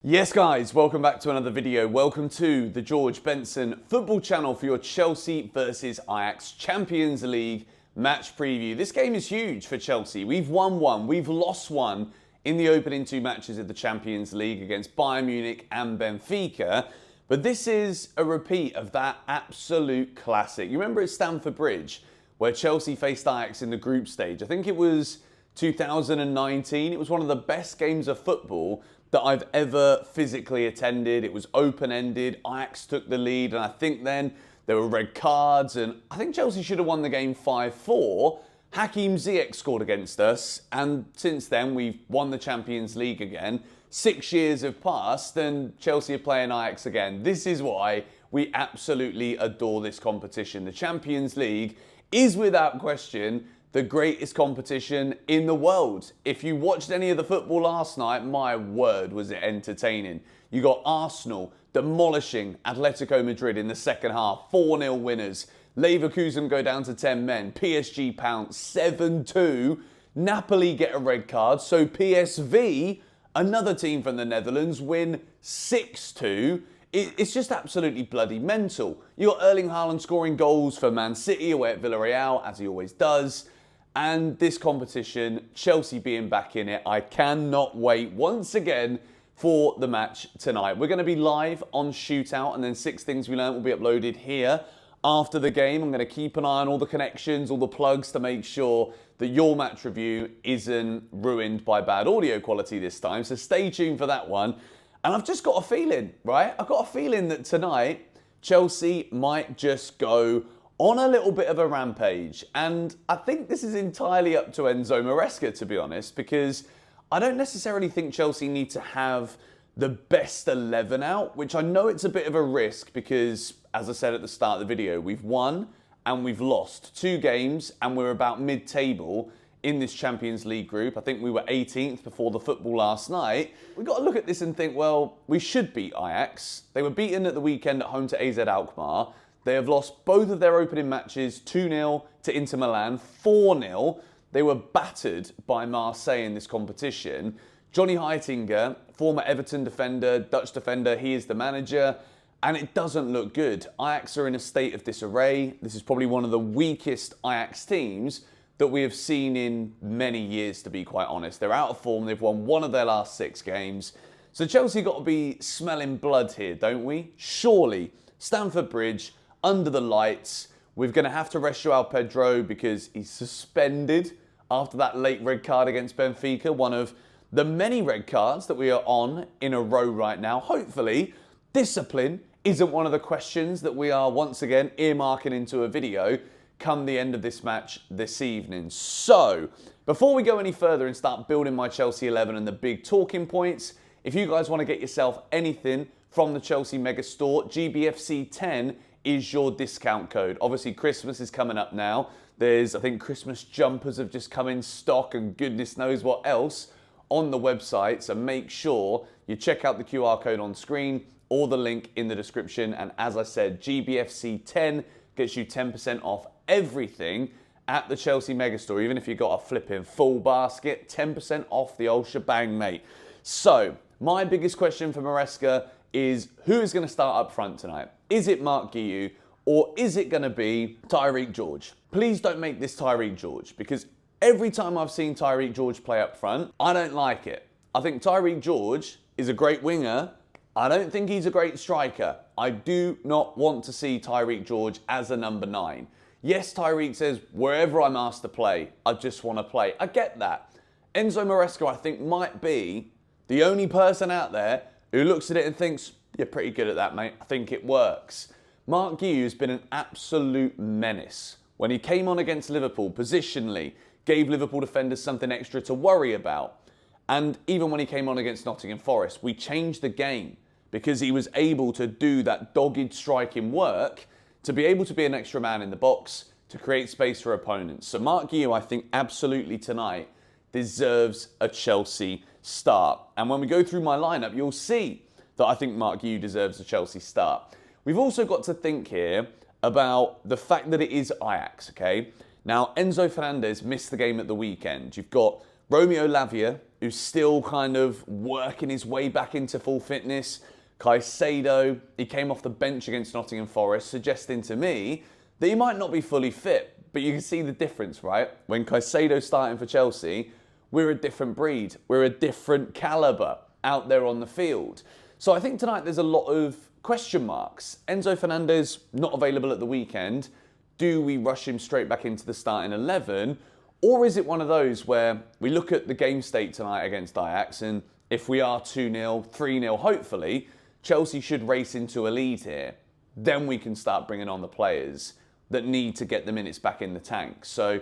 Yes guys, welcome back to another video. Welcome to the George Benson football channel for your Chelsea versus Ajax Champions League match preview. This game is huge for Chelsea. We've won one, we've lost one in the opening two matches of the Champions League against Bayern Munich and Benfica. But this is a repeat of that absolute classic. You remember at Stamford Bridge where Chelsea faced Ajax in the group stage? I think it was 2019. It was one of the best games of football that I've ever physically attended. It was open-ended. Ajax took the lead, and I think then there were red cards, and I think Chelsea should have won the game 5-4. Hakim Ziyech scored against us, and since then we've won the Champions League again. 6 years have passed, and Chelsea are playing Ajax again. This is why we absolutely adore this competition. The Champions League is without question the greatest competition in the world. If you watched any of the football last night, my word, was it entertaining. You got Arsenal demolishing Atletico Madrid in the second half, 4-0 winners. Leverkusen go down to 10 men. PSG pounce 7-2. Napoli get a red card. So PSV, another team from the Netherlands, win 6-2. It's just absolutely bloody mental. You got Erling Haaland scoring goals for Man City away at Villarreal, as he always does. And this competition, Chelsea being back in it, I cannot wait once again for the match tonight. We're going to be live on Shootout, and then 6 Things We Learned will be uploaded here after the game. I'm going to keep an eye on all the connections, all the plugs to make sure that your match review isn't ruined by bad audio quality this time. So stay tuned for that one. And I've just got a feeling, right? I've got a feeling that tonight, Chelsea might just go on a little bit of a rampage. And I think this is entirely up to Enzo Maresca, to be honest, because I don't necessarily think Chelsea need to have the best 11 out, which I know it's a bit of a risk because, as I said at the start of the video, we've won and we've lost 2 games and we're about mid-table in this Champions League group. I think we were 18th before the football last night. We've got to look at this and think, well, we should beat Ajax. They were beaten at the weekend at home to AZ Alkmaar. They have lost both of their opening matches, 2-0 to Inter Milan, 4-0. They were battered by Marseille in this competition. Johnny Heitinga, former Everton defender, Dutch defender, he is the manager, and it doesn't look good. Ajax are in a state of disarray. This is probably one of the weakest Ajax teams that we have seen in many years, to be quite honest. They're out of form. They've won 1 of their last 6 games. So Chelsea got to be smelling blood here, don't we? Surely. Stamford Bridge, under the lights. We're going to have to rest João Pedro because he's suspended after that late red card against Benfica. One of the many red cards that we are on in a row right now. Hopefully, discipline isn't one of the questions that we are once again earmarking into a video come the end of this match this evening. So, before we go any further and start building my Chelsea 11 and the big talking points, if you guys want to get yourself anything from the Chelsea Mega Store, GBFC10 is your discount code. Obviously, Christmas is coming up now. I think Christmas jumpers have just come in stock and goodness knows what else on the website. So make sure you check out the QR code on screen or the link in the description. And as I said, GBFC10 gets you 10% off everything at the Chelsea Megastore. Even if you got a flipping full basket, 10% off the old shebang, mate. So my biggest question for Maresca is who is going to start up front tonight? Is it Mark Guiu or is it going to be Tyreek George? Please don't make this Tyreek George, because every time I've seen Tyreek George play up front, I don't like it. I think Tyreek George is a great winger. I don't think he's a great striker. I do not want to see Tyreek George as a number 9. Yes, Tyreek says, wherever I'm asked to play, I just want to play. I get that. Enzo Maresca, I think, might be the only person out there who looks at it and thinks, you're pretty good at that, mate. I think it works. Mark Guiu has been an absolute menace. When he came on against Liverpool, positionally, gave Liverpool defenders something extra to worry about. And even when he came on against Nottingham Forest, we changed the game because he was able to do that dogged striking work to be able to be an extra man in the box, to create space for opponents. So Mark Guiu, I think, absolutely tonight deserves a Chelsea start. And when we go through my lineup, you'll see that I think Mark Guiu deserves a Chelsea start. We've also got to think here about the fact that it is Ajax, okay? Now, Enzo Fernandez missed the game at the weekend. You've got Romeo Lavia who's still kind of working his way back into full fitness. Caicedo, he came off the bench against Nottingham Forest, suggesting to me that he might not be fully fit. But you can see the difference, right? When Caicedo's starting for Chelsea, we're a different breed. We're a different calibre out there on the field. So I think tonight there's a lot of question marks. Enzo Fernandez not available at the weekend. Do we rush him straight back into the starting 11? Or is it one of those where we look at the game state tonight against Ajax, and if we are 2-0, 3-0, hopefully, Chelsea should race into a lead here. Then we can start bringing on the players that need to get the minutes back in the tank. So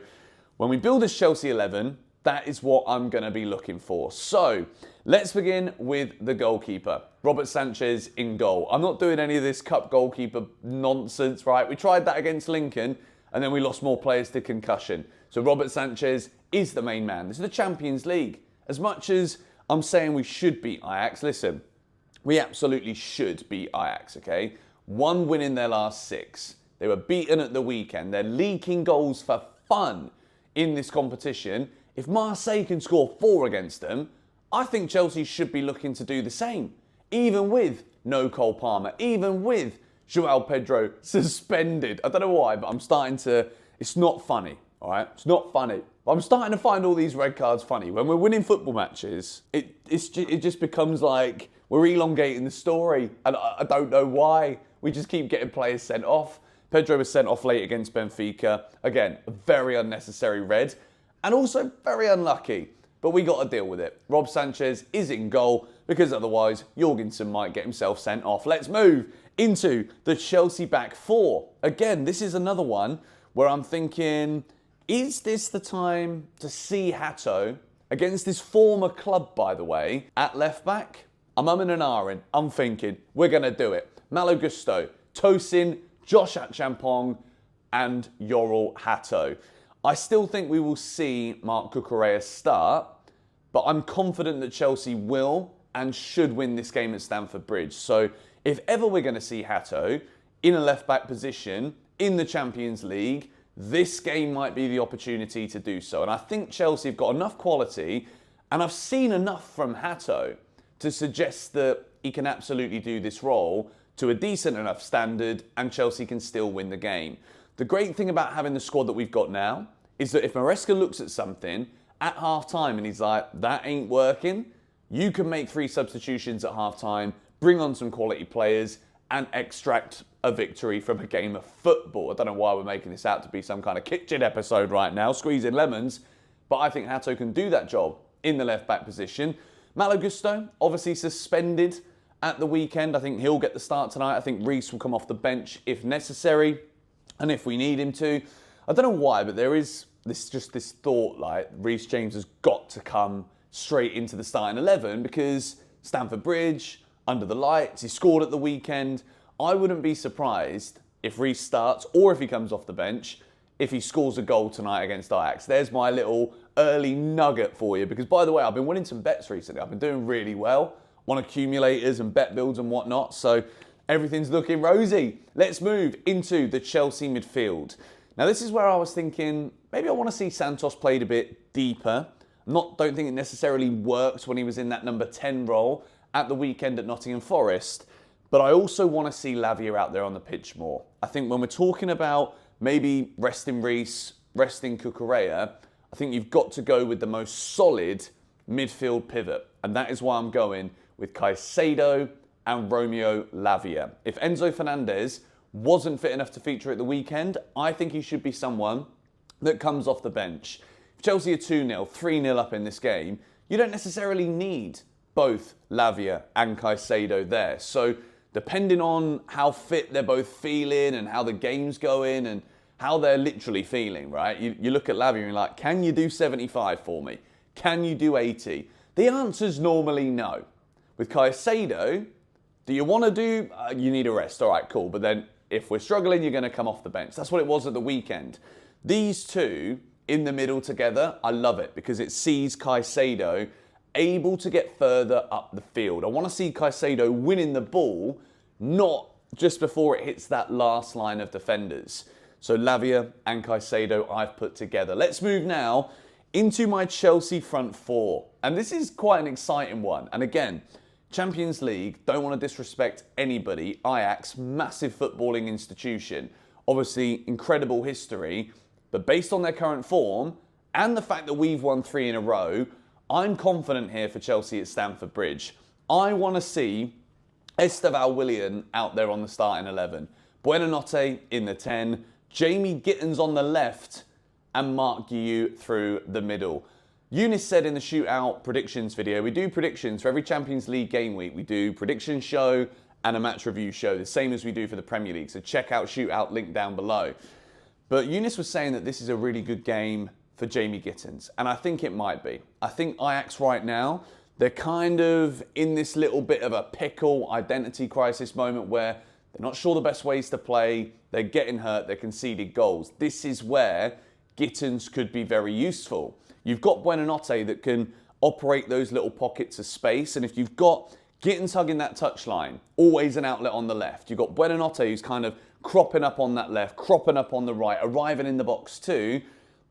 when we build this Chelsea 11, that is what I'm going to be looking for. So let's begin with the goalkeeper. Robert Sanchez in goal. I'm not doing any of this cup goalkeeper nonsense, right? We tried that against Lincoln, and then we lost more players to concussion. So Robert Sanchez is the main man. This is the Champions League. As much as I'm saying we should beat Ajax, listen, we absolutely should beat Ajax, okay? 1 win in their last 6. They were beaten at the weekend. They're leaking goals for fun in this competition. If Marseille can score 4 against them, I think Chelsea should be looking to do the same. Even with no Cole Palmer, even with João Pedro suspended. I don't know why, but I'm starting to... It's not funny, all right? It's not funny. But I'm starting to find all these red cards funny. When we're winning football matches, it just becomes like we're elongating the story. And I don't know why. We just keep getting players sent off. Pedro was sent off late against Benfica. Again, a very unnecessary red. And also very unlucky. But we got to deal with it. Rob Sanchez is in goal because otherwise Jorgensen might get himself sent off. Let's move into the Chelsea back 4. Again, this is another one where I'm thinking, is this the time to see Hato against this former club, by the way, at left back? I'm umming and ahhing. I'm thinking, we're going to do it. Malo Gusto, Tosin, Josh Achampong and Yoral Hato. I still think we will see Marc Cucurella start, but I'm confident that Chelsea will and should win this game at Stamford Bridge. So if ever we're going to see Hato in a left-back position in the Champions League, this game might be the opportunity to do so. And I think Chelsea have got enough quality, and I've seen enough from Hato to suggest that he can absolutely do this role to a decent enough standard, and Chelsea can still win the game. The great thing about having the squad that we've got now is that if Maresca looks at something at half-time and he's like, that ain't working, you can make 3 substitutions at half-time, bring on some quality players, and extract a victory from a game of football. I don't know why we're making this out to be some kind of kitchen episode right now, squeezing lemons, but I think Hato can do that job in the left-back position. Malo Gusto, obviously suspended at the weekend. I think he'll get the start tonight. I think Reece will come off the bench if necessary and if we need him to. I don't know why, but there is this thought like Reece James has got to come straight into the starting 11 because Stamford Bridge, under the lights, he scored at the weekend. I wouldn't be surprised if Reece starts or if he comes off the bench if he scores a goal tonight against Ajax. There's my little early nugget for you because, by the way, I've been winning some bets recently. I've been doing really well on accumulators and bet builds and whatnot, so everything's looking rosy. Let's move into the Chelsea midfield. Now, this is where I was thinking, maybe I want to see Santos played a bit deeper. Don't think it necessarily worked when he was in that number 10 role at the weekend at Nottingham Forest, but I also want to see Lavia out there on the pitch more. I think when we're talking about maybe resting Reece, resting Cucurella, I think you've got to go with the most solid midfield pivot, and that is why I'm going with Caicedo and Romeo Lavia. If Enzo Fernandez wasn't fit enough to feature at the weekend, I think he should be someone that comes off the bench. If Chelsea are 2-0, 3-0 up in this game, you don't necessarily need both Lavia and Caicedo there. So depending on how fit they're both feeling and how the game's going and how they're literally feeling, right? You look at Lavia and you're like, can you do 75 for me? Can you do 80? The answer's normally no. With Caicedo, do you want to do... you need a rest. All right, cool. But then if we're struggling, you're going to come off the bench. That's what it was at the weekend. These two in the middle together, I love it because it sees Caicedo able to get further up the field. I want to see Caicedo winning the ball, not just before it hits that last line of defenders. So Lavia and Caicedo I've put together. Let's move now into my Chelsea front four. And this is quite an exciting one. And again, Champions League, don't want to disrespect anybody. Ajax, massive footballing institution. Obviously, incredible history. But based on their current form and the fact that we've won 3 in a row, I'm confident here for Chelsea at Stamford Bridge. I want to see Esteval Willian out there on the starting 11. Buonanotte in the 10. Jamie Gittens on the left. And Mark Guiu through the middle. Eunice said in the shootout predictions video, we do predictions for every Champions League game week. We do prediction show and a match review show, the same as we do for the Premier League. So check out shootout, link down below. But Eunice was saying that this is a really good game for Jamie Gittens. And I think it might be. I think Ajax right now, they're kind of in this little bit of a pickle identity crisis moment where they're not sure the best ways to play. They're getting hurt. They're conceded goals. This is where Gittens could be very useful. You've got Buonanotte that can operate those little pockets of space. And if you've got Gittens hugging that touchline, always an outlet on the left. You've got Buonanotte who's kind of cropping up on that left, cropping up on the right, arriving in the box too.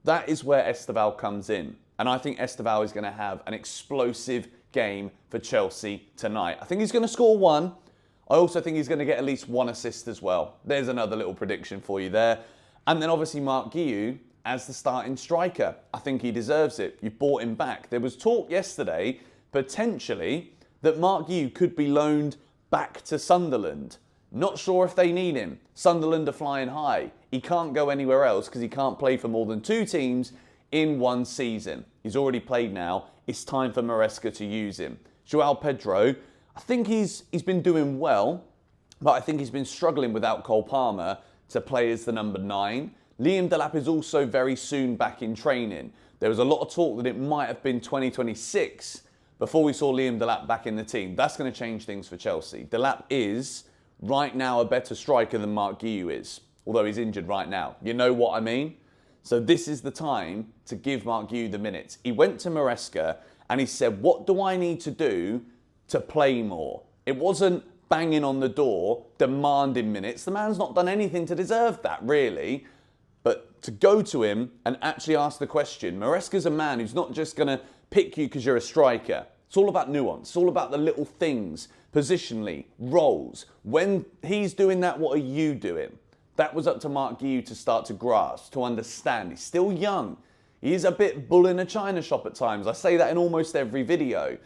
That is where Esteval comes in. And I think Esteval is going to have an explosive game for Chelsea tonight. I think he's going to score 1. I also think he's going to get at least 1 assist as well. There's another little prediction for you there. And then obviously Mark Guiu as the starting striker. I think he deserves it. You bought him back. There was talk yesterday, potentially, that Mark Guiu could be loaned back to Sunderland. Not sure if they need him. Sunderland are flying high. He can't go anywhere else because he can't play for more than 2 teams in 1 season. He's already played now. It's time for Maresca to use him. Joao Pedro, I think he's been doing well, but I think he's been struggling without Cole Palmer to play as the number 9. Liam Delap is also very soon back in training. There was a lot of talk that it might have been 2026 before we saw Liam Delap back in the team. That's going to change things for Chelsea. Delap is right now a better striker than Mark Guiu is, although he's injured right now. You know what I mean? So this is the time to give Mark Guiu the minutes. He went to Maresca and he said, what do I need to do to play more? It wasn't banging on the door, demanding minutes. The man's not done anything to deserve that, really. But to go to him and actually ask the question, Maresca's a man who's not just going to pick you because you're a striker. It's all about nuance. It's all about the little things, positionally, roles. When he's doing that, what are you doing? That was up to Mark Guiu to start to grasp, to understand. He's still young. He is a bit bull in a china shop at times. I say that in almost every video.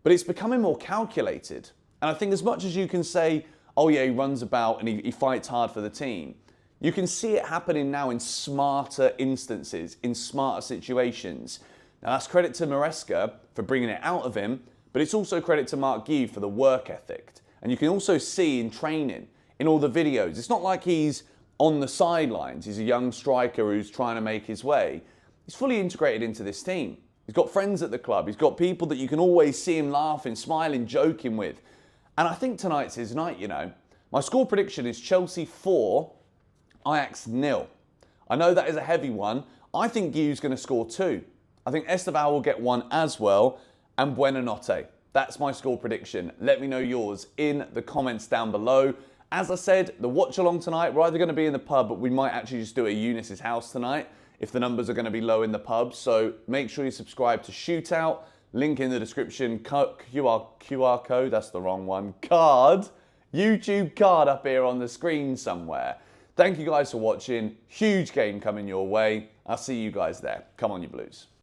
But it's becoming more calculated. And I think as much as you can say, oh yeah, he runs about and he fights hard for the team, you can see it happening now in smarter instances, in smarter situations. Now that's credit to Maresca for bringing it out of him, but it's also credit to Mark Guiu for the work ethic. And you can also see in training, in all the videos, it's not like he's on the sidelines. He's a young striker who's trying to make his way. He's fully integrated into this team. He's got friends at the club. He's got people that you can always see him laughing, smiling, joking with. And I think tonight's his night, you know. My score prediction is Chelsea 4, Ajax 0. I know that is a heavy one. I think Guiu's going to score 2. I think Esteval will get 1 as well, and Buonanotte. That's my score prediction. Let me know yours in the comments down below. As I said, the watch along tonight, we're either going to be in the pub, but we might actually just do it at Eunice's house tonight if the numbers are going to be low in the pub. So make sure you subscribe to Shootout. Link in the description. QR code, that's the wrong one. Card. YouTube card up here on the screen somewhere. Thank you guys for watching. Huge game coming your way. I'll see you guys there. Come on, you Blues.